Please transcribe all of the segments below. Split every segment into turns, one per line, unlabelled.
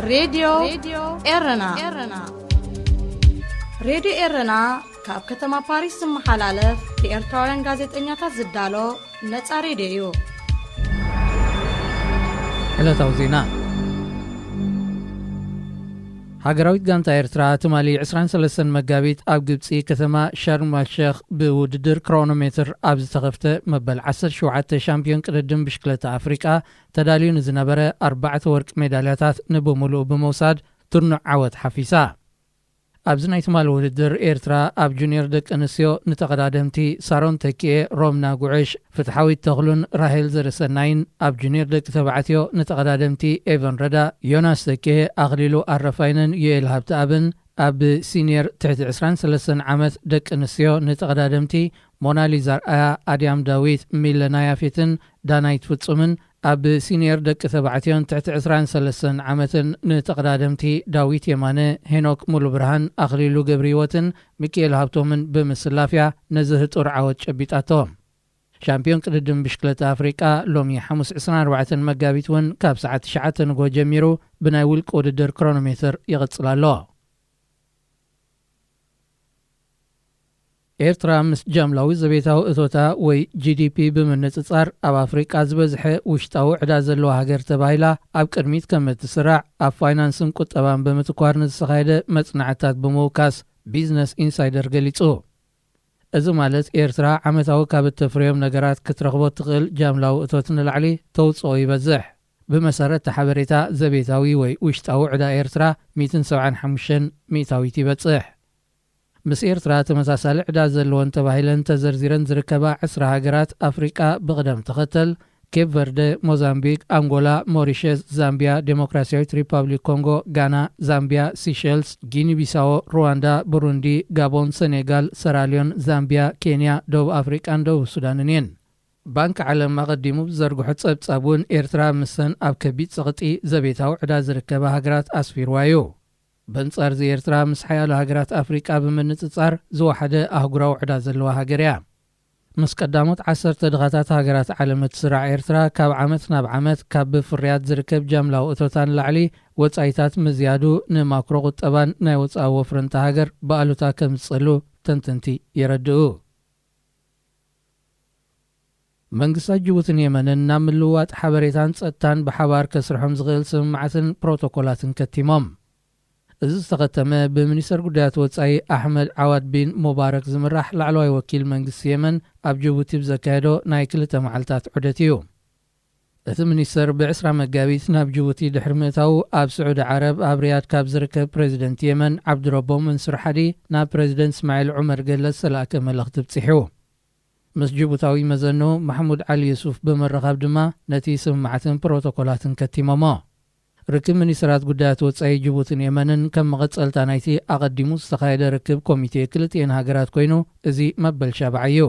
راديو إرنا راديو إرنا كاب كتما باريس محلالف لإرتوارن غازت إنياتا زدالو نتسا راديو
هلا توزينا هاجراويت غانتا إرترا تمالي 23 مقابيت أب قبسي كتما شرم الشيخ بوددر كرونومتر أب زتغفت مبال 17 شامبيون قدم بشكلة أفريقيا تداليو نزنبرة 4 ورق ميدالياتات نبو ملو بموساد ترنع عوض حفيسا أبزناي تمال وددر إرترا أب جونيور دك أنسيو نتقدادمتي سارون تكيه رومنا قعش فتحاوي تغلون راهيل زرسناين أب جونيور دك تبعتيو نتقدادمتي إيفان ردا يوناس تكيه أغليلو الرفاينن يلهب تابن أب سينير تحت 23 عامت دك أنسيو نتقدادمتي موناليزار أديام داويت ميلنايا فيتن دانايت فتسومن أب سينير دك تبعتيون تحت 23 عامتن نتقدادمتي داويت يمانه هينوك مولو برهان أغليلو قبريوتن ميكيل هابتومن بمسلافيا نزهة أرعاوة شبيتاتهم شامبيون قدم بشكلة أفريقيا لومي 24 مقابيتون كاب ساعة 9 نقو جميرو بنايول كوددر كرونومتر يغتصلالو ኤርትራ ምስ ጃምላዊ ዘቤታዊ እቶታ ወይ GDP ብምንጽጻር ኣብ ኣፍሪቃ ዝበዝሐ ውሽጣዊ ዕዳ ዘለዋ ሃገር ተባሂላ ኣብ ቅድሚት ከም እትስራዕ ኣብ ፋይናንስን ቁጠባን ብምትኳር ንዝተኻየደ መጽናዕታት ብምውካስ ቢዝነስ ኢንሳይደር ገሊጹ። እዚ ማለት ኤርትራ ዓመታዊ ካብ እተፍርዮም ነገራት ክትረኽቦ ትኽእል ጃምላዊ እቶት ንላዕሊ ተውፅኦ ይበዝሕ። ብመሰረት ሓበሬታ ዘቤታዊ ወይ ውሽጣዊ ዕዳ ኤርትራ 175 ሚእታዊት ይበጽሕ። ምስ ኤርትራ ተመሳሳሊ ዕዳ ዘለወን ተባሂለን ተዘርዚረን ዝርከባ 10 ሃገራት ኣፍሪቃ ብቕደም ተኸተል ኬፕ ቨርደ፣ ሞዛምቢክ፣ አንጎላ፣ ሞሪሸስ፣ ዛምቢያ፣ ዴሞክራሲያዊት ሪፐብሊክ ኮንጎ፣ ጋና፣ ዛምቢያ፣ ሲሸልስ፣ ጊኒ ቢሳዎ፣ ሩዋንዳ፣ ቡሩንዲ፣ ጋቦን፣ ሴኔጋል፣ ሰራሊዮን፣ ዛምቢያ፣ ኬንያ፣ ደቡብ ኣፍሪቃን ደቡብ ሱዳንን እየን። ባንኪ ዓለም ኣቐዲሙ ብዘርግሖ ጸብጻብ እውን ኤርትራ ምሰን ኣብ ከቢድ ጸቕጢ ዘቤታዊ ዕዳ ዝርከባ ሃገራት ኣስፊርዋ እዩ። በንጻር ኤርትራ ምስ ሓያሎ ሃገራት ኣፍሪቃ ብምንጽጻር ዝወሓደ ኣህጉራዊ ዕዳ ዘለዋ ሃገር እያ። ምስ ቀዳሞት 10 ድኻታት ሃገራት ዓለም እትስራዕ ኤርትራ ካብ ዓመት ናብ ዓመት ካብ ብፍርያት ዝርከብ ጃምላዊ እቶታን ላዕሊ ወጻኢታት ምዝያዱ ንማክሮ ቁጠባን ናይ ወጻኢ ወፍረንታ ሃገር ብኣሉታ ከም ዝጸሉ ተንተንቲ ይረድኡ። መንግስታት ጅቡትን የመንን ናብ ምልውዋጥ ሓበሬታን ጸጥታን ብሓባር ከስርሖም ዝኽእል ስምምዓትን ፕሮቶኮላትን ከቲሞም። እዚ ዝተኸተመ ብሚኒስተር ጉዳያት ወጻኢ ኣሕመድ ዓዋድ ቢን ሙባረክ ዝምራሕ ላዕለዋይ ወኪል መንግስቲ የመን ኣብ ጅቡቲ ብዘካየዶ ናይ 2 መዓልታት ዑደት እዩ። እቲ ሚኒስተር ብ20 መጋቢት ናብ ጅቡቲ ድሕሪ ምእታው ኣብ ስዑድ ዓረብ ኣብ ሪያድ ካብ ዝርከብ ፕሬዚደንት የመን ዓብድረቦ መንሱር ሓዲ ናብ ፕሬዚደንት እስማዒል ዑመር ገለስ ዝለኣከ መልእኽቲ ብፅሒቡ። ምስ ጅቡታዊ መዘኑ ማሕሙድ ዓሊ ዩሱፍ ብምርኻብ ድማ ነቲ ስምምዓትን ፕሮቶኮላትን ከቲሞሞ። ርክብ ሚኒስትራት ጉዳያት ወጻኢ ጅቡትን የመንን ከም መቐጸልታ ናይቲ ኣቐዲሙ ዝተኻየደ ርክብ ኮሚቴ ክልቲአን ሃገራት ኮይኑ እዚ መበል ሻብዓ እዩ።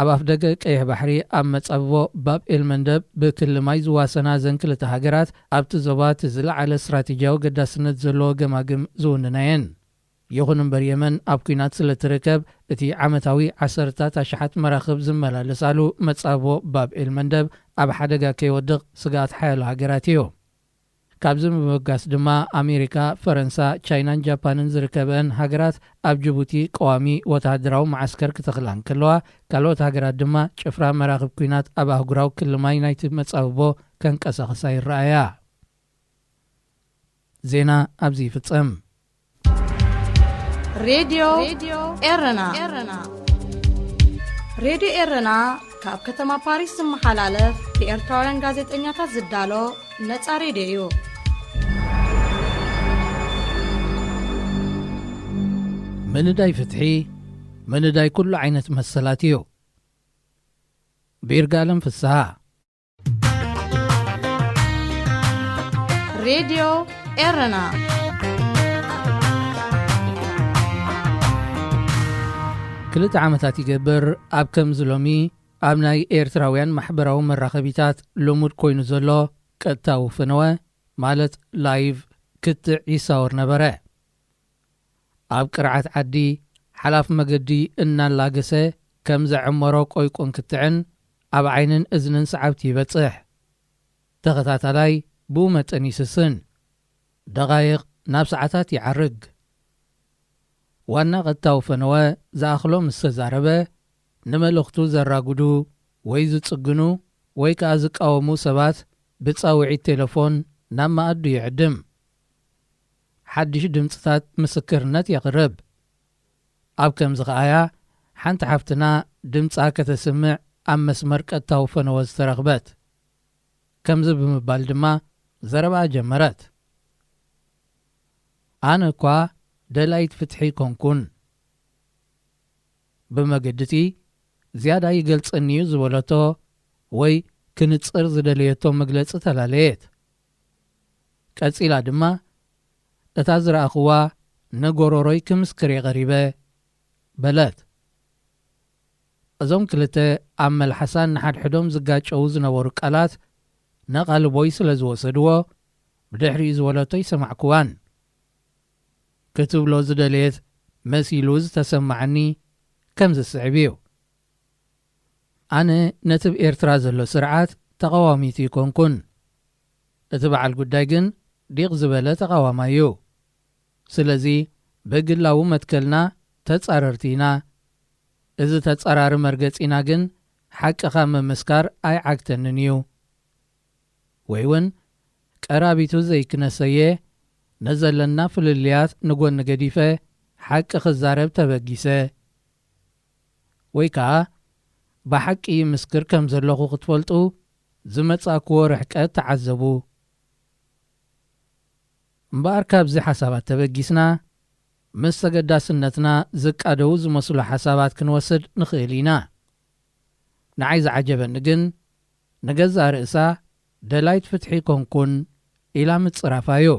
ኣብ ኣፍደገ ቀይሕ ባሕሪ ኣብ መጻብቦ ባብ ኤልመንደብ ብክልማይ ዝዋሰና ዘን ክልተ ሃገራት ኣብቲ ዞባ ዝለዓለ ስትራቴጂያዊ ገዳስነት ዘለዎ ገማግም ዝውንናየን። ይኹን እምበር የመን ኣብ ኩናት ስለ ትርከብ እቲ ዓመታዊ 10 ኣሽሓት መራኽብ ዝመላለሳሉ መጻብቦ ባብ ኤልመንደብ ኣብ ሓደጋ ከይወድቕ ስጋት ሓያሎ ሃገራት እዩ። ካብዚ ብምብጋስ ድማ ኣሜሪካ፣ ፈረንሳ፣ ቻይናን ጃፓንን ዝርከበን ሃገራት ኣብ ጅቡቲ ቀዋሚ ወታደራዊ ማዓስከር ክተኽላ እንከለዋ ካልኦት ሃገራት ድማ ጭፍራ መራኽብ ኩናት ኣብ ኣህጉራዊ ክልማይ ናይቲ መጻብቦ ከንቀሳቕሳ ይረኣያ። ዜና ኣብዚ ይፍጸም።
ሬድዮ ኤረና ሬድዮ ኤረና ካብ ከተማ ፓሪስ ዝመሓላለፍ ብኤርትራውያን ጋዜጠኛታት ዝዳሎ ነጻ ሬድዮ እዩ።
መንዳይ ፍትሒ መንዳይ ኩሉ ዓይነት መሰላት እዩ። ብይርጋለም ፍስሓ
ሬድዮ ኤረና
ክልተ ዓመታት ይገብር ኣብ ከምዚ ሎሚ ኣብ ናይ ኤርትራውያን ማሕበራዊ መራኸቢታት ልሙድ ኮይኑ ዘሎ ቀጥታዊ ፍነወ ማለት ላይቭ ክትዕ ይሳወር ነበረ። ኣብ ቅርዓት ዓዲ ሓላፍ መገዲ እናላገሰ ከም ዘዕመሮ ቆይቆን ክትዕን ኣብ ዓይንን እዝንን ሰዓብቲ ይበጽሕ። ተኸታታላይ ብኡ መጠን ይስስን ደቓይቕ ናብ ሰዓታት ይዓርግ ዋና ቀጥታዊ ፈነወ ዝኣኽሎ ምስ ተዛረበ ንመልእኽቱ ዘራጉዱ ወይ ዝጽግኑ ወይ ከዓ ዝቃወሙ ሰባት ብጻውዒት ቴሌፎን ናብ ማኣዱ ይዕድም ሓድሽ ድምፅታት ምስክርነት የቕርብ ኣብ ከምዚ ኸኣያ ሓንቲ ሓፍትና ድምፃ ከተስምዕ ኣብ መስመር ቀጥታዊ ፈነወ ዝተረኽበት ከምዚ ብምባል ድማ ዘረባ ጀመረት ኣነ እኳ ደላይት ፍትሒ ኮንኩን ብመገድቲ ዝያዳ ይገልጽኒ እዩ ዝበለቶ ወይ ክንጽር ዝደለየቶ መግለጺ ተላለየት ቀጺላ ድማ እታ ዝረኣኽዋ ንጎሮሮይ ክምስክር የቐሪበ በለት እዞም ክልተ ኣብ መልሓሳን ንሓድሕዶም ዝጋጨው ዝነበሩ ቃላት ነቓልቦይ ስለ ዝወሰድዎ ብድሕሪኡ ዝበለቶ ይሰማዕክዋን ክትብሎ ዝደለየት መሲሉ ዝተሰማዓኒ ከም ዝስዕብ እዩ ኣነ ነቲ ብኤርትራ ዘሎ ስርዓት ተቃዋሚት ይኮንኩን እቲ በዓል ጉዳይ ግን ዲቕ ዝበለ ተቃዋማ እዩ ስለዚ በግላዊ መትከልና ተጻረርቲና እዚ ተጻራሪ መርገጺና ግን ሓቅኻ መመስካር ኣይዓግተንን እዩ ወይ እውን ቀራቢቱ ዘይክነሰየ ነዘለና ፍልልያት ንጎኒ ገዲፈ ሓቂ ክዛረብ ተበጊሰ ወይ ከዓ ብሓቂ ምስክር ከም ዘለኹ ክትፈልጡ ዝመጻእክዎ ርሕቀት ተዓዘቡ እምበኣር ካብዚ ሓሳባት ተበጊስና ምስ ተገዳስነትና ዝቃደው ዝመስሉ ሓሳባት ክንወስድ ንኽእል ኢና ንዓይ ዝዓጀበኒ ግን ንገዛ ርእሳ ደላይት ፍትሒ ኮንኩን ኢላ ምጽራፋ እዩ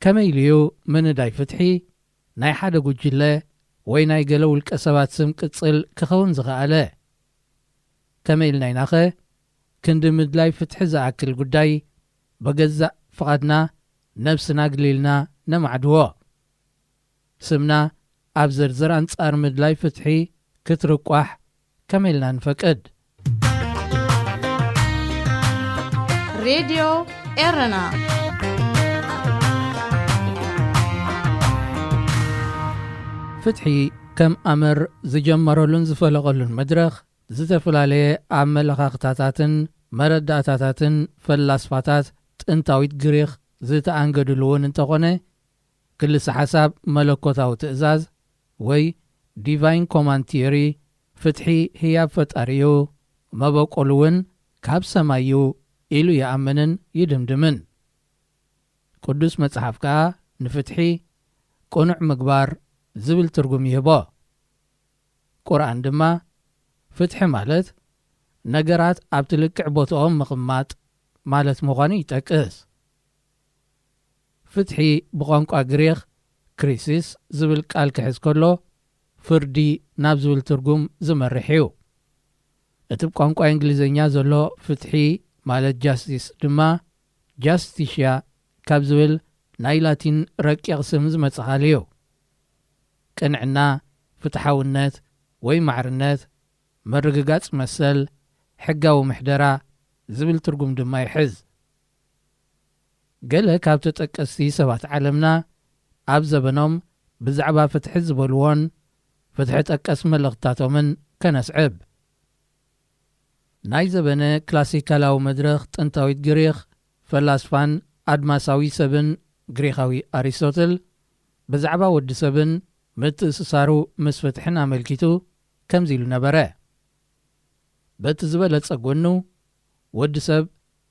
ከመይ ኢልዩ ምንዳይ ፍትሒ ናይ ሓደ ጉጅለ ወይ ናይ ገለ ውልቀ ሰባት ስም ቅጽል ክኸውን ዝኸኣለ ከመይ ኢልናይናኸ ክንዲ ምድላይ ፍትሒ ዝኣክል ጉዳይ በገዛእ ፍቓድና ነብስና ግሊልና ነማዕድዎ ስምና ኣብ ዝርዝር ኣንጻር ምድላይ ፍትሒ ክትርቋሕ ከመይ ኢልና ንፈቅድ
ሬድዮ ኤረና
ፍትሒ ከም ኣመር ዝጀመረሉን ዝፈለቐሉን መድረኽ ዝተፈላለየ ኣመለኻኽታታትን መረዳእታታትን ፈላስፋታት ጥንታዊት ግሪኽ ዝተኣንገድልውን እንተኾነ ክልሲ ሓሳብ መለኮታዊ ትእዛዝ ወይ ዲቫይን ኮማንድ ቲዮሪ ፍትሒ ህያብ ፈጣሪዩ መበቆሉ እውን ካብ ሰማዩ ኢሉ ይኣምንን ይድምድምን ቅዱስ መጽሓፍ ከዓ ንፍትሒ ቁኑዕ ምግባር ዝብል ትርጉም ይህቦ ቁርኣን ድማ ፍትሒ ማለት ነገራት ኣብ ትልክዕ ቦታኦም ምቕማጥ ማለት ምዃኑ ይጠቅስ ፍትሒ ብቋንቋ ግሪኽ ክሪሲስ ዝብል ቃል ክሕዝ ከሎ ፍርዲ ናብ ዝብል ትርጉም ዝመርሕ እዩ እቲ ብቋንቋ እንግሊዝኛ ዘሎ ፍትሒ ማለት ጃስቲስ ድማ ጃስቲሽያ ካብ ዝብል ናይ ላቲን ረቂቕ ስም ዝመጽኻል እዩ ቅንዕና ፍትሓውነት ወይ ማዕርነት መርግጋጽ መሰል ሕጋዊ ምሕደራ ዝብል ትርጉም ድማ ይሕዝ ገለ ካብ ተጠቀስቲ ሰባት ዓለምና ኣብ ዘበኖም ብዛዕባ ፍትሒ ዝበልዎን ፍትሒ ጠቀስ መልእኽታቶምን ከነስዕብ ናይ ዘበነ ክላሲካላዊ መድረኽ ጥንታዊት ግሪኽ ፈላስፋን ኣድማሳዊ ሰብን ግሪኻዊ ኣሪስቶትል ብዛዕባ ወዲ ሰብን ምትእስሳሩ ምስ ፍትሕን ኣመልኪቱ ከምዚ ኢሉ ነበረ በቲ ዝበለጸ ጎኑ ወዲ ሰብ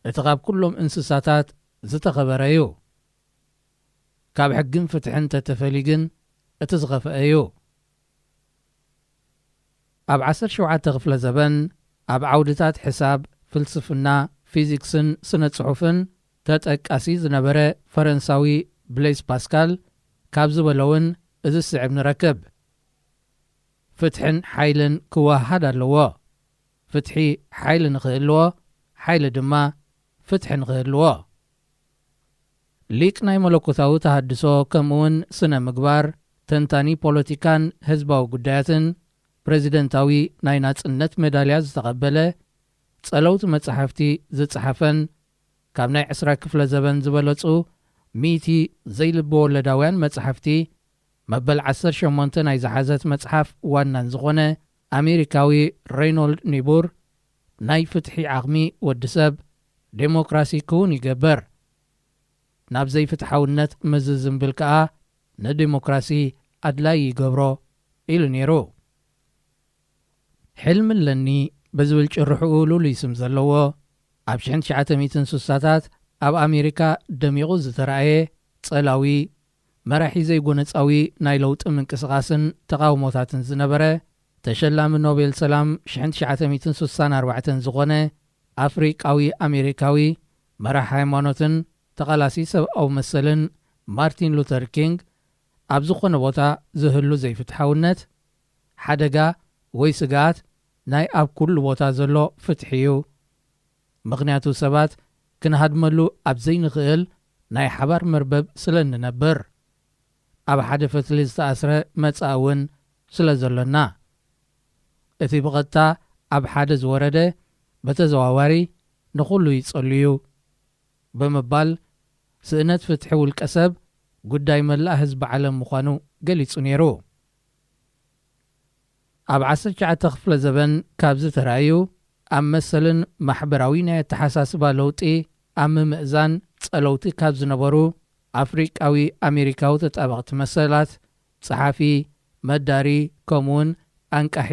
እቲ ካብ ኩሎም እንስሳታት ዝተኸበረ እዩ ካብ ሕግን ፍትሕን ተተፈሊግን እቲ ዝኸፍአ እዩ ኣብ 17 ክፍለ ዘበን ኣብ ዓውድታት ሕሳብ ፍልስፍና ፊዚክስን ስነ ጽሑፍን ተጠቃሲ ዝነበረ ፈረንሳዊ ብሌዝ ፓስካል ካብ ዝበለውን እዚ ስዕብ ንረክብ ፍትሕን ሓይልን ክዋሃድ ኣለዎ ፍትሒ ሓይሊ ንኽህልዎ ሓይሊ ድማ ፍትሒ ንኽህልዎ ሊቅ ናይ መለኮታዊ ተሃድሶ ከምኡውን ስነ ምግባር ተንታኒ ፖለቲካን ህዝባዊ ጉዳያትን ፕሬዚደንታዊ ናይ ናጽነት ሜዳልያ ዝተቐበለ ጸለውቲ መጻሕፍቲ ዝጽሓፈን ካብ ናይ 20 ክፍለ ዘበን ዝበለጹ 100 ዘይልቢ ወለዳውያን መጽሕፍቲ መበል 18 ናይ ዝሓዘት መጽሓፍ ዋናን ዝኾነ ኣሜሪካዊ ሬይኖልድ ኒቡር ናይ ፍትሒ ዓቕሚ ወዲ ሰብ ዴሞክራሲ ክውን ይገብር ናብ ዘይፍትሓውነት መዝዝምብል ከዓ ንዴሞክራሲ ኣድላይ ይገብሮ ኢሉ ነይሩ። ሕልምለኒ ብዝብል ጭርሕኡ ሉሉይ ስም ዘለዎ ኣብ 1960ታት ኣብ ኣሜሪካ ደሚቑ ዝተረኣየ ጸላዊ መራሒ ዘይጎነፃዊ ናይ ለውጢ ምንቅስቓስን ተቃውሞታትን ዝነበረ ተሸላሚ ኖቤል ሰላም 1964 ዝኾነ ኣፍሪቃዊ ኣሜሪካዊ መራሒ ሃይማኖትን ተቓላሲ ሰብኣዊ መሰልን ማርቲን ሉተር ኪንግ ኣብ ዝኾነ ቦታ ዝህሉ ዘይፍትሓውነት ሓደጋ ወይ ስጋት ናይ ኣብ ኩሉ ቦታ ዘሎ ፍትሒ እዩ። ምኽንያቱ ሰባት ክንሃድመሉ ኣብ ዘይንኽእል ናይ ሓባር መርበብ ስለ እንነብር ኣብ ሓደ ፈትሊ ዝተኣስረ መጻእ እውን ስለ ዘሎና እቲ ብቐጥታ ኣብ ሓደ ዝወረደ በተዘዋዋሪ ንኹሉ ይጸልዩ ብምባል ስእነት ፍትሒ ውልቀ ሰብ ጉዳይ መላእ ህዝቢ ዓለም ምዃኑ ገሊጹ ነይሩ። ኣብ 19 ክፍለ ዘበን ካብ ዝተረኣዩ ኣብ መሰልን ማሕበራዊ ናይ ኣተሓሳስባ ለውጢ ኣብ ምምእዛን ጸለውቲ ካብ ዝነበሩ ኣፍሪቃዊ ኣሜሪካዊ ተጣበቕቲ መሰላት ጸሓፊ መዳሪ ከምኡውን ኣንቃሒ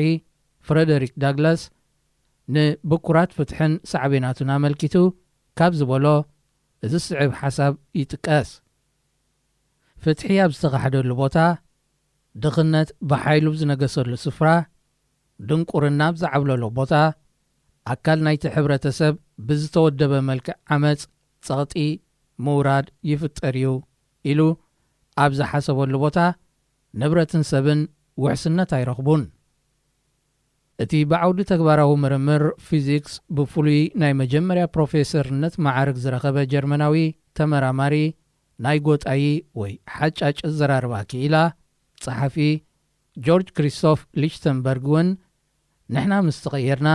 ፍሬደሪክ ዳግላስ ንብኩራት ፍትሕን ሳዕቤናቱን ኣመልኪቱ ካብ ዝበሎ እዚ ስዕብ ሓሳብ ይጥቀስ። ፍትሒ ኣብ ዝተኻሕደሉ ቦታ ድኽነት ብሓይሉ ዝነገሰሉ ስፍራ ድንቁርና ብዝዓብለሎ ቦታ ኣካል ናይቲ ሕብረተሰብ ብዝተወደበ መልክዕ ዓመፅ ጸቕጢ ምውራድ ይፍጠር እዩ ኢሉ ኣብ ዝሓሰበሉ ቦታ ንብረትን ሰብን ውሕስነት ኣይረኽቡን። እቲ ብዓውዲ ተግባራዊ ምርምር ፊዚክስ ብፍሉይ ናይ መጀመርያ ፕሮፌሰርነት ማዕርግ ዝረኸበ ጀርመናዊ ተመራማሪ ናይ ጎጣይ ወይ ሓጫጭ ዘራርባ ክኢላ ጸሓፊ ጆርጅ ክሪስቶፍ ሊችተንበርግ እውን ንሕና ምስ ተቐየርና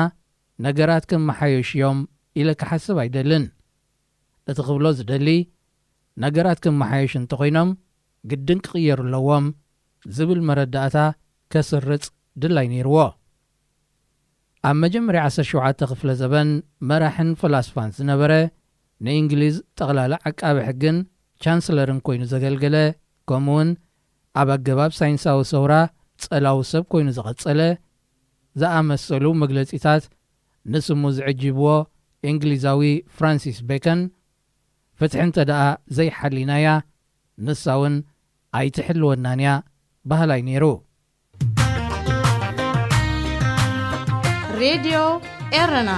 ነገራት ክመሓየሽ እዮም ኢለ ክሓስብ ኣይደልን። እቲ ክብሎ ዝደሊ ነገራት ክመሓየሽ እንተኾይኖም ግድን ክቕየሩ ኣለዎም ዝብል መረዳእታ ከስርጽ ድላይ ነይርዎ። ኣብ መጀመርያ 17 ክፍለ ዘበን መራሕን ፈላስፋን ዝነበረ ንእንግሊዝ ጠቕላላ ዓቃቢ ሕግን ቻንስለርን ኮይኑ ዘገልገለ ከምኡውን ኣብ ኣገባብ ሳይንሳዊ ሰውራ ጸላዊ ሰብ ኮይኑ ዝቐጸለ ዝኣመሰሉ መግለጺታት ንስሙ ዝዕጅብዎ እንግሊዛዊ ፍራንሲስ ቤከን ፍትሒ እንተ ደኣ ዘይሓሊናያ ንሳ እውን ኣይትሕልወናን እያ ባህላይ ነይሩ።
ሬድዮ ኤረና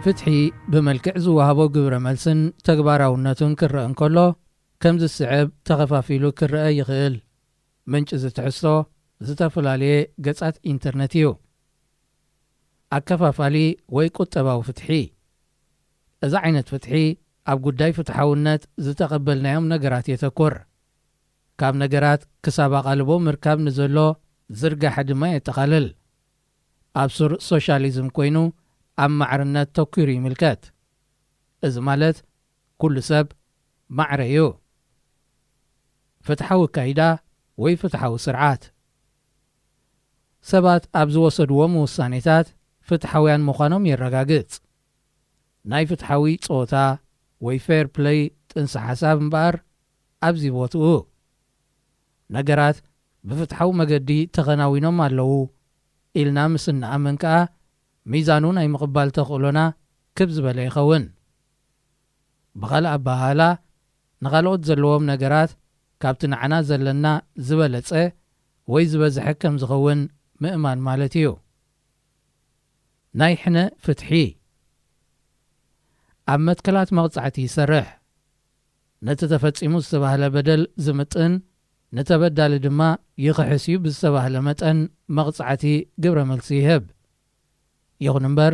ፍትሒ ብመልክዕ ዝወሃቦ ግብረ መልስን ተግባራውነቱን ክርአ እንከሎ ከም ዝስዕብ ተኸፋፊሉ ክርአ ይኽእል። ምንጭ ዝትሕዝቶ ዝተፈላለየ ገጻት ኢንተርነት እዩ። ኣከፋፋሊ ወይ ቁጠባዊ ፍትሒ እዚ ዓይነት ፍትሒ ኣብ ጉዳይ ፍትሓውነት ዝተቐበልናዮም ነገራት የተኮር ካብ ነገራት ክሳብ ኣቓልቦ ምርካብ ንዘሎ ዝርጋሐ ድማ የጠቓልል። ኣብ ሱር ሶሻሊዝም ኮይኑ ኣብ ማዕርነት ተኲሩ ይምልከት። እዚ ማለት ኩሉ ሰብ ማዕረ እዩ። ፍትሓዊ ካይዳ ወይ ፍትሓዊ ስርዓት ሰባት ኣብ ዝወሰድዎም ውሳኔታት ፍትሓውያን ምዃኖም የረጋግጽ። ናይ ፍትሓዊ ጾታ ወይ ፌር ፕሌይ ጥንሲ ሓሳብ እምበኣር ኣብዚ ቦትኡ ነገራት ብፍትሓዊ መገዲ ተኸናዊኖም ኣለዉ ኢልና ምስ እንኣምን ከዓ ሚዛኑ ናይ ምቕባል ተኽእሎና ክብ ዝበለ ይኸውን። ብኻልእ ኣባሃላ ንኻልኦት ዘለዎም ነገራት ካብቲ ንዓና ዘለና ዝበለጸ ወይ ዝበዝሐ ከም ዝኸውን ምእማን ማለት እዩ። ናይ ሕነ ፍትሒ ኣብ መትከላት መቕጻዕቲ ይሰርሕ። ነቲ ተፈጺሙ ዝተባህለ በደል ዝምጥን ነተበዳሊ ድማ ይኽሕስ እዩ ብዝተባህለ መጠን መቕጻዕቲ ግብረ መልሲ ይህብ። ይኹን እምበር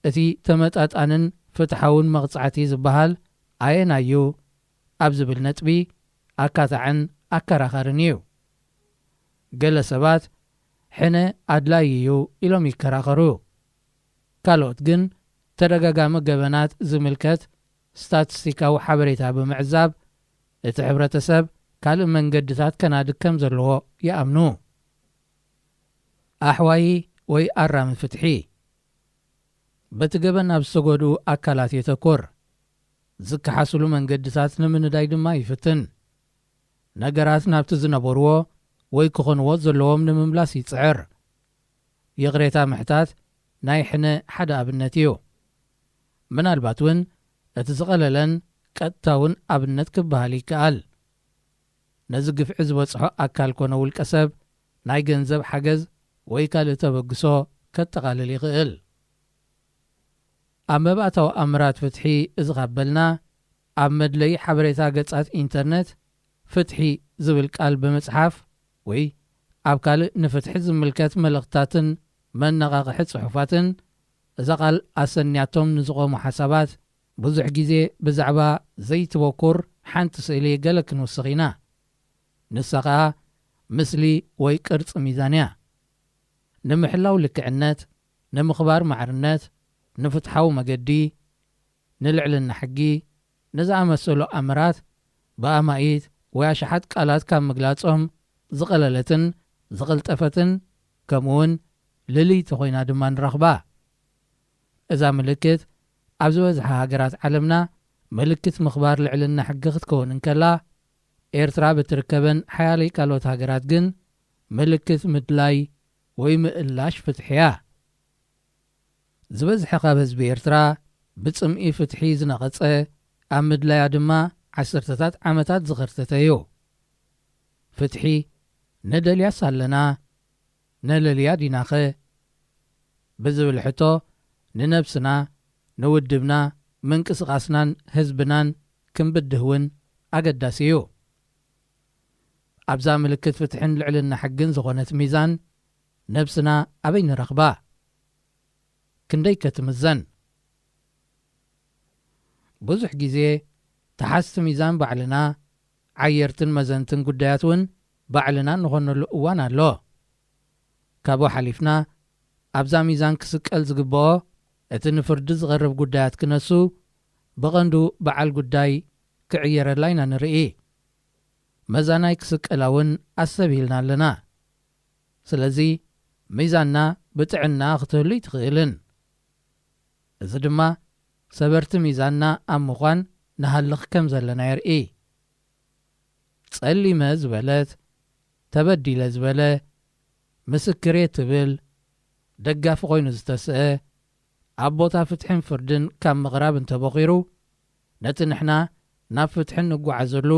እቲ ተመጣጣንን ፍትሓውን መቕጻዕቲ ዝበሃል ኣየናዩ ኣብ ዝብል ነጥቢ ኣካታዕን ኣከራኸርን እዩ። ገለ ሰባት ሕነ ኣድላይ እዩ ኢሎም ይከራኸሩ። ካልኦት ግን ተደጋጋሚ ገበናት ዝምልከት ስታቲስቲካዊ ሓበሬታ ብምዕዛብ እቲ ሕብረተሰብ ካልእ መንገድታት ከናድግ ከም ዘለዎ ይኣምኑ። ኣሕዋይ ወይ ኣራሚ ፍትሒ በቲ ገበን ናብ ዝተጎድኡ ኣካላት የተኮር ዝከሓስሉ መንገድታት ንምንዳይ ድማ ይፍትን። ነገራት ናብቲ ዝነበርዎ ወይ ክኾንዎ ዘለዎም ንምምላስ ይጽዕር። የቕሬታ ምሕታት ናይ ሕነ ሓደ ኣብነት እዩ። ምናልባት እውን እቲ ዝቐለለን ቀጥታውን ኣብነት ክበሃል ይከኣል። ነዚ ግፍዒ ዝበጽሖ ኣካል ኮነ ውልቀ ሰብ ናይ ገንዘብ ሓገዝ ወይ ካልእ ተበግሶ ከጠቓልል ይኽእል። ኣብ መባእታዊ ኣምራት ፍትሒ እዚ ኻበልና ኣብ መድለይ ሓበሬታ ገጻት ኢንተርነት ፍትሒ ዝብል ቃል ብምጽሓፍ ወይ ኣብ ካልእ ንፍትሒ ዝምልከት መልእኽትታትን መነቓቕሒ ጽሑፋትን እዛ ቓል ኣሰንያቶም ንዝቖሙ ሓሳባት ብዙሕ ግዜ ብዛዕባ ዘይትበኩር ሓንቲ ስእሊ ገለ ክንውስኽ ኢና። ንሳ ኸዓ ምስሊ ወይ ቅርፂ ሚዛን እያ። ንምሕላው ልክዕነት፣ ንምኽባር ማዕርነት፣ ንፍትሓዊ መገዲ፣ ንልዕልና ሕጊ ንዝኣመሰሉ ኣምራት ብኣማኢት ወይ ኣሽሓት ቃላት ካብ ምግላጾም ዝቐለለትን ዝቕልጠፈትን ከምኡውን ልልይቲ ኾይና ድማ ንረኽባ። እዛ ምልክት ኣብ ዝበዝሓ ሃገራት ዓለምና ምልክት ምኽባር ልዕልና ሕጊ ክትከውን እንከላ ኤርትራ ብትርከበን ሓያለይ ካልኦት ሃገራት ግን ምልክት ምድላይ ወይ ምእላሽ ፍትሒ እያ። ዝበዝሐ ካብ ህዝቢ ኤርትራ ብጽምኢ ፍትሒ ዝነቐጸ ኣብ ምድላያ ድማ ዓሰርተታት ዓመታት ዝኸርተተ እዩ። ፍትሒ ነደልያስ ኣለና ነለልያ ዲናኸ ብዝብል ሕቶ ንነብስና ንውድብና ምንቅስቓስናን ህዝብናን ክንብድህውን ኣገዳሲ እዩ። ኣብዛ ምልክት ፍትሕን ልዕልና ሕግን ዝኾነት ሚዛን ነብስና ኣበይ ንረኽባ? ክንደይ ከትምዘን? ብዙሕ ግዜ ተሓስቲ ሚዛን ባዕልና ዓየርትን መዘንትን ጉዳያት እውን ባዕልና ንኾነሉ እዋን ኣሎ። ካብኡ ሓሊፍና ኣብዛ ሚዛን ክስቀል ዝግብኦ እቲ ንፍርዲ ዝቐርብ ጉዳያት ክነሱ ብቐንዱ በዓል ጉዳይ ክዕየረላ ኢና ንርኢ። መዛናይ ክስቀላ እውን ኣሰብ ኢልና ኣለና። ስለዚ ሚዛንና ብጥዕና ክትህሉ ይትኽእልን። እዚ ድማ ሰበርቲ ሚዛንና ኣብ ምዃን ንሃልኽ ከም ዘለና የርኢ። ጸሊመ ዝበለት ተበዲለ ዝበለ ምስክሬ ትብል ደጋፊ ኾይኑ ዝተስአ ኣብ ቦታ ፍትሕን ፍርድን ካብ ምቕራብ እንተበኺሩ ነቲ ንሕና ናብ ፍትሕን ንጓዓዘሉ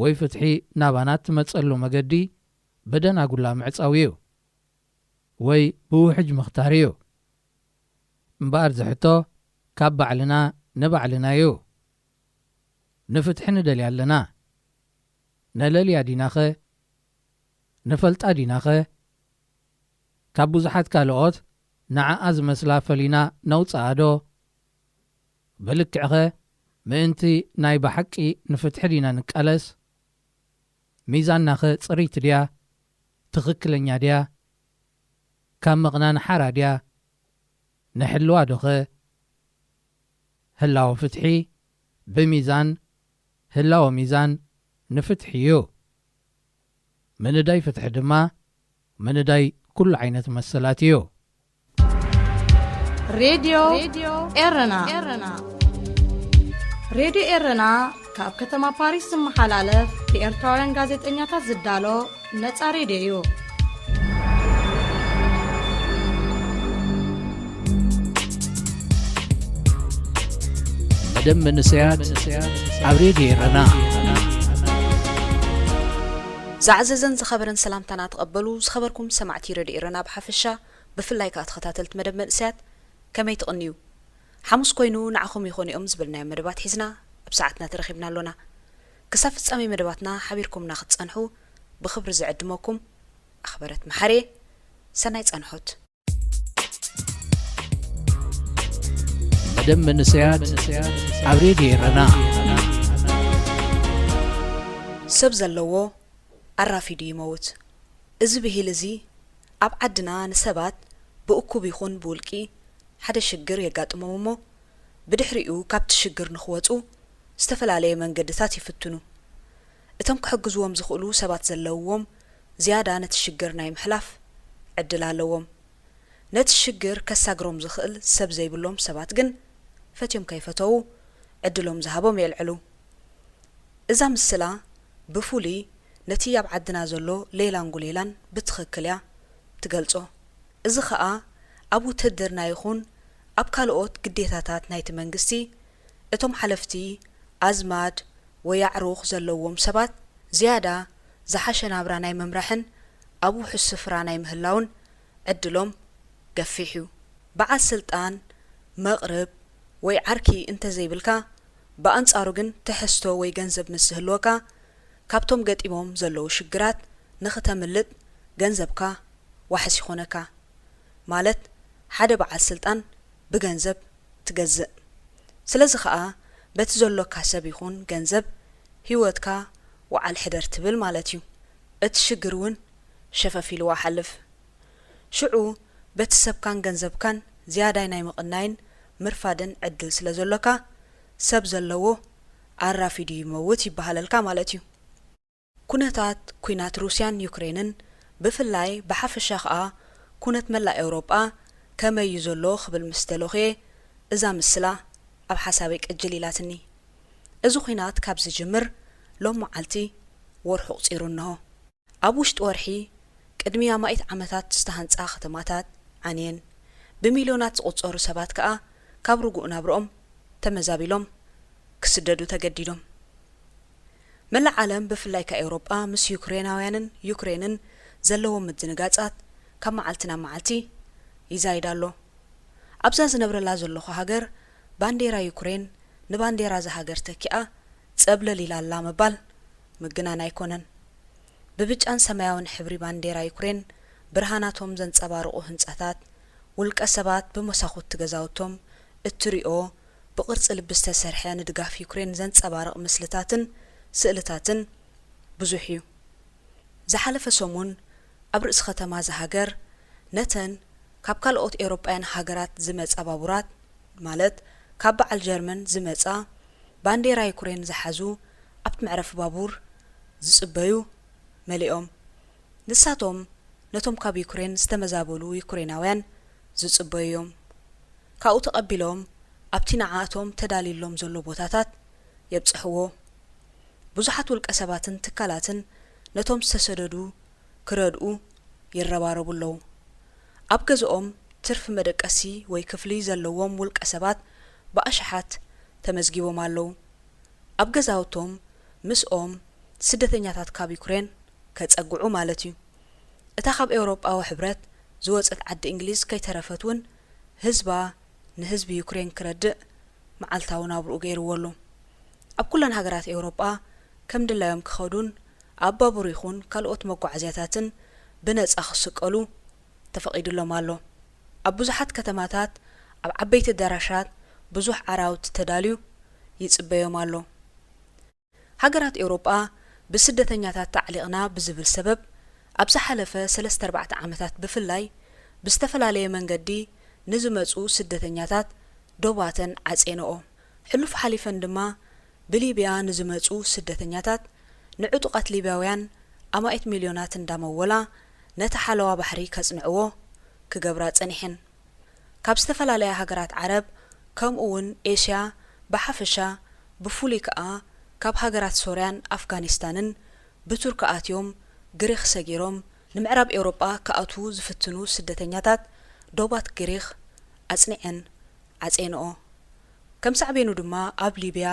ወይ ፍትሒ ናባናት ትመጸሉ መገዲ ብደናጉላ ምዕጻው እዩ ወይ ብውሕጅ ምኽታር እዩ። እምበኣር ዝሕቶ ካብ ባዕልና ንባዕልና እዩ። ንፍትሒ ንደልያ ኣለና። ነለልያ ዲናኸ? ንፈልጣ ዲናኸ? ካብ ብዙሓት ካልኦት ንዓኣ ዝመስላ ፈሊና ነውፅኣዶ? ብልክዕኸ ምእንቲ ናይ ብሓቂ ንፍትሒ ዲና ንቃለስ? ሚዛንናኸ ጽሪት ድያ? ትኽክለኛ ድያ? ካብ ምቕናን ሓራ ድያ? ንሕልዋ ዶኸ? ህላወ ፍትሒ ብሚዛን ህላወ ሚዛን ንፍትሒ እዩ። ምንዳይ ፍትሒ ድማ ምንዳይ ኩሉ ዓይነት መሰላት እዩ።
ሬድዮ ኤረና ሬድዮ ኤረና ካብ ከተማ ፓሪስ ዝመሓላለፍ ብኤርትራውያን ጋዜጠኛታት ዝዳሎ ነፃ ሬድዮ እዩ።
መደብ መንስያት ኣብ ሬድዮ ኤረና
زعززن زخبرن سلامتنا تقبلوا زخبركم سمعتي ردي إيرنا بحفشة بفلاي كاتختاتلت مدب مأسات كما يتقنيو حموس كوينو نعخم يخوني أمز بالنا مدبات حزنا بساعتنا ترخيبنا لنا كسافة سامي مدباتنا حبيركم ناخد صنحو بخبر زعد موكم أخبرت محري سنايت صنحوت
مدب منسيات عبريدي إيرنا
سبز اللوو الرافدي يموت إذ به لزي أب عدنا نسبات بأكو بيخون بولكي ሓደ ሽግር የጋጥሞም እሞ ብድሕሪኡ ካብቲ ሽግር ንኽወፁ ዝተፈላለየ መንገድታት ይፍትኑ እቶም ክሕግዝዎም ዝኽእሉ ሰባት ዘለውዎም ዝያዳ ነቲ ሽግር ናይ ምሕላፍ ዕድል ኣለዎም ነቲ ሽግር ከሳግሮም ዝኽእል ሰብ ዘይብሎም ሰባት ግን ፈትዮም ከይፈተው ዕድሎም ዝሃቦም የልዕሉ እዛ ምስላ ብፍሉይ ነቲ ኣብ ዓድና ዘሎ ሌላን ጉሌላን ብትኽክል እያ ትገልጾ እዚ ኸኣ ኣብ ውትድርና ይኹን ኣብ ካልኦት ግዴታታት ናይቲ መንግስቲ እቶም ሓለፍቲ ኣዝማድ ወይ ኣዕሩኽ ዘለዎም ሰባት ዝያዳ ዝሓሸ ናብራ ናይ መምራሕን ኣብ ውሕስ ስፍራ ናይ ምህላውን ዕድሎም ገፊሕ እዩ በዓል ስልጣን መቕርብ ወይ ዓርኪ እንተዘይብልካ ብኣንጻሩ ግን ተሕዝቶ ወይ ገንዘብ ምስ ዝህልወካ ካብቶም ገጢሞም ዘለዉ ሽግራት ንኽተምልጥ ገንዘብካ ዋሕስ ይኾነካ ማለት ሓደ በዓል ስልጣን ብገንዘብ ትገዝእ ስለዚ ኸኣ በቲ ዘሎካ ሰብ ይኹን ገንዘብ ህይወትካ ወዓል ሕደር ትብል ማለት እዩ እቲ ሽግር እውን ሸፈፍ ኢልዋ ሓልፍ ሽዑ በቲ ሰብካን ገንዘብካን ዝያዳይ ናይ ምቕናይን ምርፋድን ዕድል ስለ ዘሎካ ሰብ ዘለዎ ኣራፊዱ ይመውት ይበሃለልካ ማለት እዩ ኩነታት ኩናት ሩስያን ዩክሬንን ብፍላይ ብሓፈሻ ኸኣ ኩነት መላእ ኤውሮጳ ከመይ እዩ ዘሎ ክብል ምስ ደለኸየ እዛ ምስላ ኣብ ሓሳበይ ቅጅል ኢላትኒ እዚ ኩናት ካብ ዝጅምር ሎም መዓልቲ ወርሑ ቁፂሩ እንሆ ኣብ ውሽጢ ወርሒ ቅድሚ 100 ዓመታት ዝተሃንፃ ከተማታት ዓንየን ብሚልዮናት ዝቑፀሩ ሰባት ከዓ ካብ ርጉእ ናብሮኦም ተመዛቢሎም ክስደዱ ተገዲዶም መላእ ዓለም ብፍላይ ካብ ኤውሮጳ ምስ ዩክሬናውያንን ዩክሬንን ዘለዎም ምድንጋጻት ካብ መዓልቲ ናብ መዓልቲ ይዛይድ ኣሎ ኣብዛ ዝነብረላ ዘለኹ ሃገር ባንዴራ ዩክሬን ንባንዴራ ዝሃገር ተኪኣ ጸብለል ኢላላ መባል ምግናን ኣይኮነን ብብጫን ሰማያውን ሕብሪ ባንዴራ ዩክሬን ብርሃናቶም ዘንጸባርቑ ህንጻታት ውልቀ ሰባት ብመሳኹት ገዛውቶም እትሪኦ ብቅርጽ ልቢ ዝተሰርሐ ንድጋፍ ዩክሬን ዘንጸባርቕ ምስልታትን ስእልታትን ብዙሕ እዩ ዝሓለፈ ሰሙን ኣብ ርእሲ ከተማ ዝሃገር ነተን ካብ ካልኦት ኤውሮጳውያን ሃገራት ዝመጻ ባቡራት ማለት ካብ በዓል ጀርመን ዝመጻ ባንዴራ ዩክሬን ዝሓዙ ኣብቲ መዕረፊ ባቡር ዝጽበዩ መሊኦም ንሳቶም ነቶም ካብ ዩክሬን ዝተመዛበሉ ዩክሬናውያን ዝጽበዩ እዮም ካብኡ ተቐቢሎም ኣብቲ ንዓኣቶም ተዳሊሎም ዘሎ ቦታታት የብጽሕዎ ብዙሓት ውልቀ ሰባትን ትካላትን ነቶም ዝተሰደዱ ክረድኡ ይረባረቡ ኣለዉ ኣብ ገዝኦም ትርፊ መደቀሲ ወይ ክፍሊ ዘለዎም ውልቀ ሰባት ብኣሽሓት ተመዝጊቦም ኣለዉ ኣብ ገዛውቶም ምስኦም ስደተኛታት ካብ ዩክሬን ከጸጉዑ ማለት እዩ እታ ካብ ኤውሮጳዊ ሕብረት ዝወፀት ዓዲ እንግሊዝ ከይተረፈት እውን ህዝባ ንህዝቢ ዩክሬን ክረድእ መዓልታዊ ናብርኡ ገይርዎ ኣሎ ኣብ ኩለን ሃገራት ኤውሮጳ ከም ድላዮም ክኸዱን ኣብ ባቡር ይኹን ካልኦት መጓዓዝያታትን ብነጻ ክስቀሉ ተፈቒዱሎም ኣሎ ኣብ ብዙሓት ከተማታት ኣብ ዓበይቲ ኣዳራሻት ብዙሕ ዓራውቲ ተዳልዩ ይጽበዮም ኣሎ ሃገራት ኤውሮጳ ብስደተኛታት ተዕሊቕና ብዝብል ሰበብ ኣብ ዝሓለፈ 3-4 ዓመታት ብፍላይ ብዝተፈላለየ መንገዲ ንዝመፁ ስደተኛታት ዶባተን ዓጼንኦ ሕሉፍ ሓሊፈን ድማ ብሊብያ ንዝመፁ ስደተኛታት ንዕጡቃት ሊብያውያን ኣማኢት ሚልዮናት እንዳመወላ ነቲ ሓለዋ ባሕሪ ከጽንዕዎ ክገብራ ጸኒሐን ካብ ዝተፈላለየ ሃገራት ዓረብ ከምኡ እውን ኤሽያ ብሓፈሻ ብፍሉይ ከዓ ካብ ሃገራት ሶርያን ኣፍጋኒስታንን ብቱርክ ኣትዮም ግሪኽ ሰጊሮም ንምዕራብ ኤውሮጳ ከኣትዉ ዝፍትኑ ስደተኛታት ዶባት ግሪኽ ኣጽኒዐን ዓጼንኦ ከም ሳዕቤኑ ድማ ኣብ ሊብያ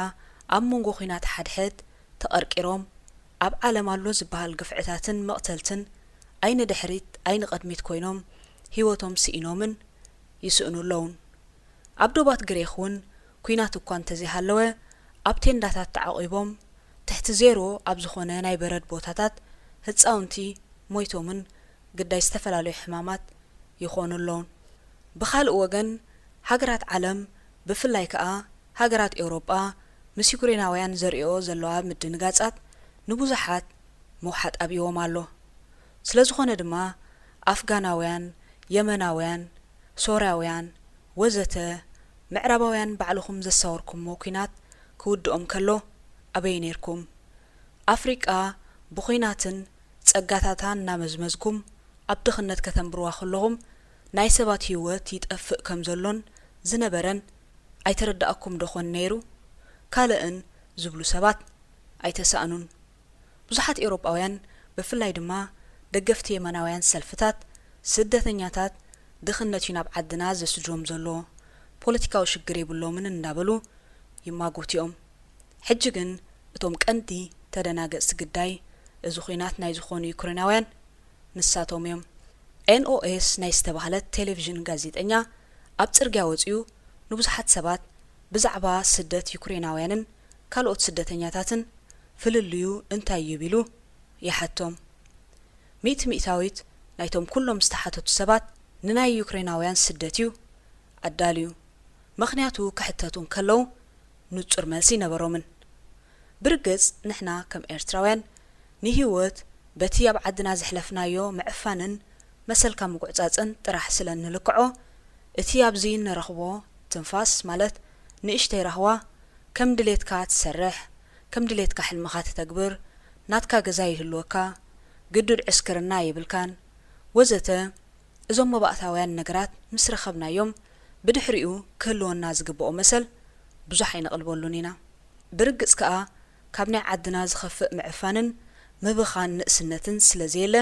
ኣብ መንጎ ኩናት ሓድሕድ ተቐርቂሮም ኣብ ዓለም ኣሎ ዝበሃል ግፍዕታትን መቕተልትን ኣይነ ድሕሪት ኣይነ ቐድሚት ኮይኖም ህይወቶም ስኢኖምን ይስእኑ ኣለውን ኣብ ዶባት ግሪኽ እውን ኩናት እኳ እንተዘይሃለወ ኣብ ቴንዳታት ተዓቂቦም ትሕቲ ዜሮ ኣብ ዝኾነ ናይ በረድ ቦታታት ህፃውንቲ ሞይቶምን ግዳይ ዝተፈላለዩ ሕማማት ይኾኑ ኣለውን ብኻልእ ወገን ሃገራት ዓለም ብፍላይ ከዓ ሃገራት ኤውሮጳ ምስ ዩክሬናውያን ዘርእዮ ዘለዋ ምድንጋጻት ንብዙሓት መውሓጥ ኣብዎም ኣሎ ስለ ዝኾነ ድማ ኣፍጋናውያን የመናውያን ሶርያውያን ወዘተ ምዕራባውያን ባዕልኹም ዘሳወርኩሞ ኩናት ክውድኦም ከሎ ኣበይ ነርኩም ኣፍሪቃ ብኩናትን ጸጋታታን ናመዝመዝኩም ኣብ ድኽነት ከተንብርዋ ከለኹም ናይ ሰባት ህይወት ይጠፍእ ከም ዘሎን ዝነበረን ኣይተረዳእኩም ደኾን ነይሩ ካልእን ዝብሉ ሰባት ኣይተሳእኑን ብዙሓት ኤውሮጳውያን ብፍላይ ድማ ደገፍቲ የመናውያን ሰልፍታት ስደተኛታት ድኽነት ናብ ዓድና ዘስድሮም ዘሎ ፖለቲካዊ ሽግር የብሎምን እንዳበሉ ይማጎትዮም ሕጂ ግን እቶም ቀንዲ ተደናገጽቲ ግዳይ እዚ ኩናት ናይ ዝኾኑ ዩክሬናውያን ንሳቶም እዮም NOS ናይ ዝተባህለት ቴሌቪዥን ጋዜጠኛ ኣብ ጽርግያ ወጽዩ ንብዙሓት ሰባት ብዛዕባ ስደት ዩክሬናውያንን ካልኦት ስደተኛታትን ፍልልዩ እንታይ ይብሉ ይሓቶም ሚእታዊት ናይቶም ኩሎም ዝተሓተቱ ሰባት ንናይ ዩክሬናውያን ስደት እዩ ኣዳልዩ ምኽንያቱ ክሕተቱን ከለው ንጹር መልሲ ነበሮምን ብርግጽ ንሕና ከም ኤርትራውያን ንህይወት በቲ ኣብ ዓድና ዘሕለፍናዮ ምዕፋንን መሰልካ ምጉዕጻጽን ጥራሕ ስለ ንልክዖ እቲ ኣብዚ ንረኽቦ ትንፋስ ማለት ንእሽተይ ረህዋ ከም ድሌትካ ትሰርሕ ከም ድሌትካ ሕልምኻ ትተግብር ናትካ ገዛ ይህልወካ ግዱድ ዕስክርና ይብልካን ወዘተ እዞም መባእታውያን ነገራት ምስ ረኸብናዮም ብድሕሪኡ ክህልወና ዝግብኦ መሰል ብዙሕ ኣይንቕልበሉን ኢና ብርግጽ ከዓ ካብ ናይ ዓድና ዝኸፍእ ምዕፋንን ምብኻን ንእስነትን ስለዘየለ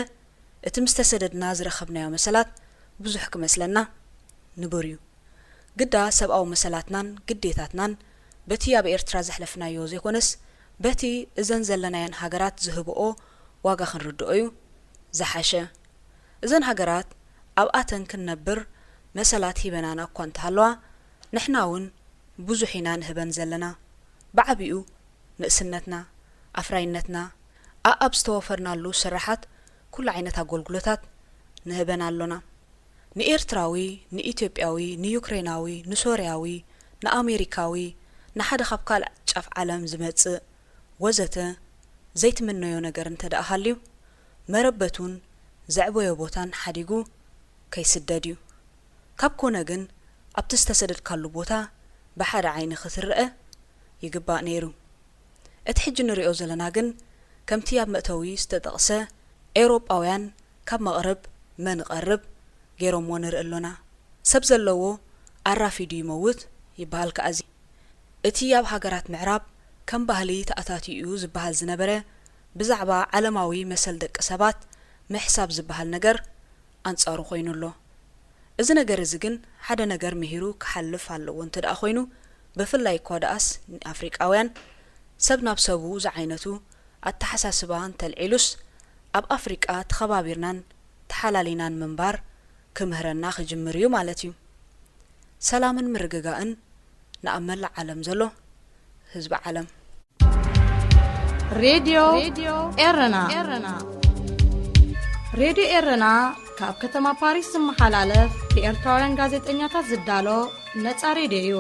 እቲ ምስተሰደድና ዝረኸብናዮ መሰላት ብዙሕ ክመስለና ንብር እዩ ግዳ ሰብኣዊ መሰላትናን ግዴታትናን በቲ ኣብ ኤርትራ ዘሕለፍናዮ ዘይኮነስ በቲ እዘን ዘለናየን ሃገራት ዝህብኦ ዋጋ ክንርድኦ እዩ ዝሓሸ እዘን ሃገራት ኣብኣተን ክንነብር መሰላት ሂበናና እኳ እንተሃለዋ ንሕና እውን ብዙሕ ኢና ንህበን ዘለና ብዓቢኡ ንእስነትና ኣፍራይነትና ኣብ ዝተወፈርናሉ ስራሓት ኩሉ ዓይነት ኣገልግሎታት ንህበን ኣሎና ንኤርትራዊ ንኢትዮጵያዊ ንዩክሬናዊ ንሶርያዊ ንኣሜሪካዊ ንሓደ ካብ ካልእ ጫፍ ዓለም ዝመጽእ ወዘተ ዘይትምነዮ ነገር እንተደኣ ሃልዩ መረበቱን ዘዕበዮ ቦታን ሓዲጉ ከይስደድ እዩ ካብ ኮነ ግን ኣብቲ ዝተሰደድካሉ ቦታ ብሓደ ዓይኒ ክትርአ ይግባእ ነይሩ እቲ ሕጂ ንሪኦ ዘለና ግን ከምቲ ኣብ መእተዊ ዝተጠቕሰ ኤውሮጳውያን ካብ መቕረብ መንቐርብ ገይሮምዎ ንርኢ ኣሎና ሰብ ዘለዎ ኣራፊዱ ይመውት ይበሃል ከኣዚ እቲ ኣብ ሃገራት ምዕራብ ከም ባህሊ ተኣታትኡ ዝበሃል ዝነበረ ብዛዕባ ዓለማዊ መሰል ደቂ ሰባት ምሕሳብ ዝበሃል ነገር ኣንጻሩ ኮይኑ ኣሎ እዚ ነገር እዚ ግን ሓደ ነገር ምሂሩ ክሓልፍ ኣለዎ እንትደኣ ኮይኑ ብፍላይ እኳ ደኣስ ንኣፍሪቃውያን ሰብ ናብ ሰቡ ዝዓይነቱ ኣተሓሳስባ እንተልዒሉስ ኣብ ኣፍሪቃ ተኸባቢርናን ተሓላሊናን ምንባር ክምህረና ክጅምር እዩ ማለት እዩ ሰላምን ምርግጋእን ንኣብ መላእ ዓለም ዘሎ ህዝቢ ዓለም
ሬድዮ ኤረና ሬድዮ ኤረና ካብ ከተማ ፓሪስ ዝመሓላለፍ ብኤርትራውያን ጋዜጠኛታት ዝዳሎ ነጻ ሬድዮ እዩ